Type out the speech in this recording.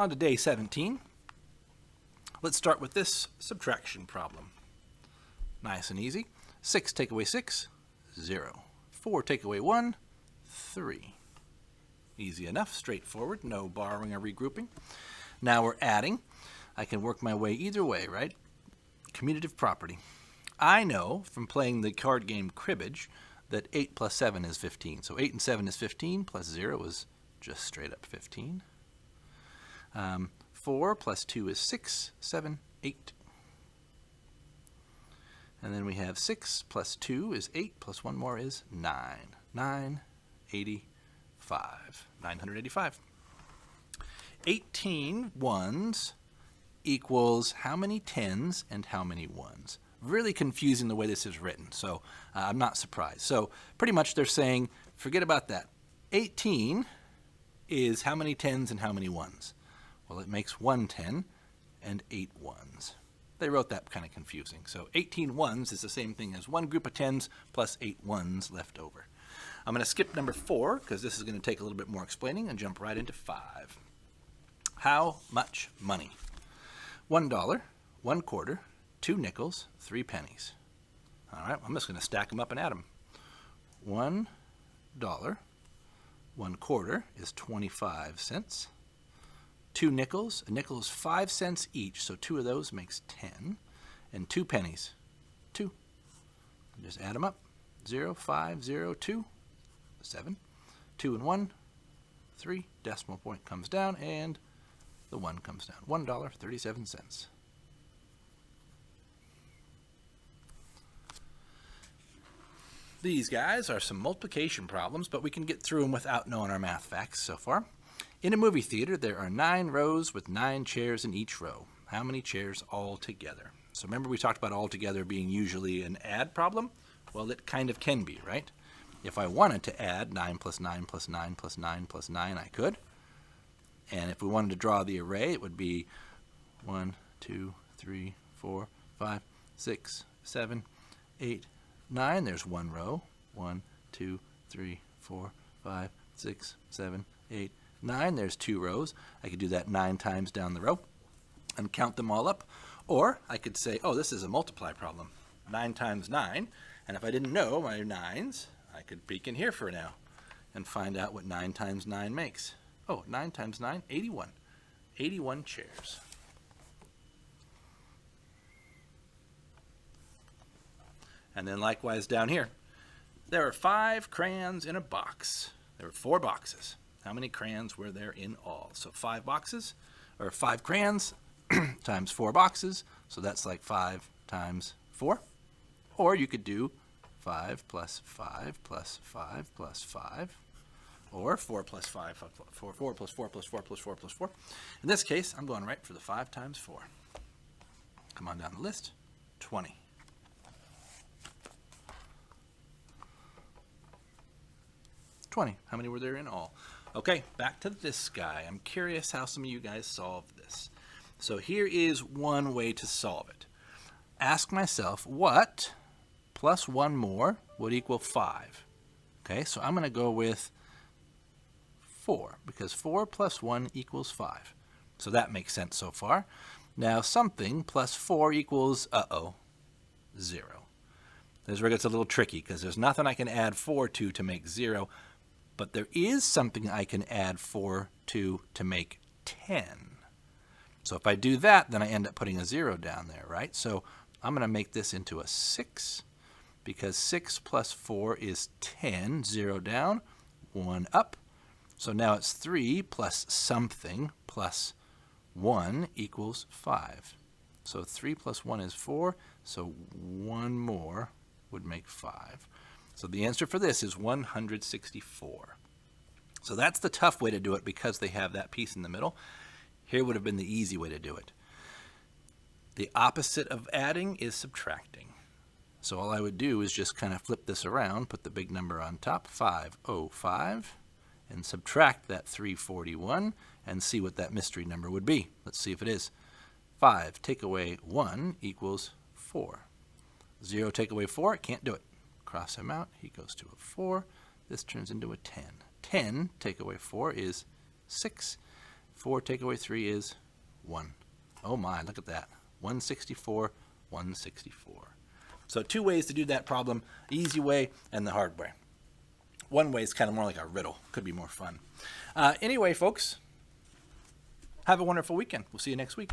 On to day 17. Let's start with this subtraction problem. Nice and easy. 6 take away 6, 0. 4 take away 1, 3. Easy enough, straightforward, no borrowing or regrouping. Now we're adding. I can work my way either way, right? Commutative property. I know from playing the card game Cribbage that 8 plus 7 is 15. So 8 and 7 is 15, plus 0 is just straight up 15. 4 plus 2 is 6, 7, 8. And then we have 6 plus 2 is 8, plus 1 more is 9. 985. 985. 18 ones equals how many tens and how many ones? Really confusing the way this is written, so I'm not surprised. So pretty much they're saying, forget about that. 18 is how many tens and how many ones? Well, it makes 1 10 and 8 ones. They wrote that kind of confusing. So 18 ones is the same thing as one group of tens plus 8 ones left over. I'm going to skip number 4 because this is going to take a little bit more explaining and jump right into 5. How much money? $1, 1 quarter, 2 nickels, 3 pennies. All right, I'm just going to stack them up and add them. $1, 1 quarter is 25 cents. 2 nickels, a nickel is 5 cents each, so 2 of those makes 10. And 2 pennies, 2. Just add them up. 0, 5, 0, 2, 7. 2 and 1, 3. Decimal point comes down, and the 1 comes down. $1.37. These guys are some multiplication problems, but we can get through them without knowing our math facts so far. In a movie theater, there are 9 rows with 9 chairs in each row. How many chairs altogether? So remember we talked about altogether being usually an add problem? Well, it kind of can be, right? If I wanted to add 9 plus 9 plus 9 plus 9 plus 9, I could. And if we wanted to draw the array, it would be 1, 2, 3, 4, 5, 6, 7, 8, 9. There's one row. 1, 2, 3, 4, 5, 6, 7, 8, 9. There's 2 rows. I could do that 9 times down the row and count them all up. Or I could say, oh, this is a multiply problem. 9 times 9. And if I didn't know my 9s, I could peek in here for now and find out what 9 times 9 makes. Oh, 9 times 9, 81. 81 chairs. And then likewise down here, there are 5 crayons in a box. There were 4 boxes. How many crayons were there in all? So 5 boxes, or 5 crayons times 4 boxes. So that's like 5 times 4. Or you could do 5 plus 5 plus 5 plus 5. Or 4 plus 5, 4 plus 4 plus 4 plus 4 plus 4. In this case, I'm going right for the 5 times 4. Come on down the list. 20. 20. How many were there in all? Okay, back to this guy. I'm curious how some of you guys solved this. So here is one way to solve it. Ask myself, what plus 1 more would equal 5? Okay, so I'm going to go with 4, because 4 plus 1 equals 5. So that makes sense so far. Now something plus 4 equals, 0. This is where it gets a little tricky, because there's nothing I can add 4 to make 0, but there is something I can add 4 to make 10. So if I do that, then I end up putting a 0 down there, right? So I'm going to make this into a 6, because 6 plus 4 is 10, 0 down, 1 up. So now it's 3 plus something plus 1 equals 5. So 3 plus 1 is 4, so 1 more would make 5. So the answer for this is 164. So that's the tough way to do it because they have that piece in the middle. Here would have been the easy way to do it. The opposite of adding is subtracting. So all I would do is just kind of flip this around, put the big number on top, 505, and subtract that 341 and see what that mystery number would be. Let's see if it is. 5 take away 1 equals 4. 0 take away 4, can't do it. Cross him out, he goes to a 4. This turns into a 10. 10 take away 4 is 6. 4 take away 3 is 1. Oh my, look at that. 164, 164. So 2 ways to do that problem, the easy way and the hard way. One way is kind of more like a riddle. Could be more fun. Anyway, folks, have a wonderful weekend. We'll see you next week.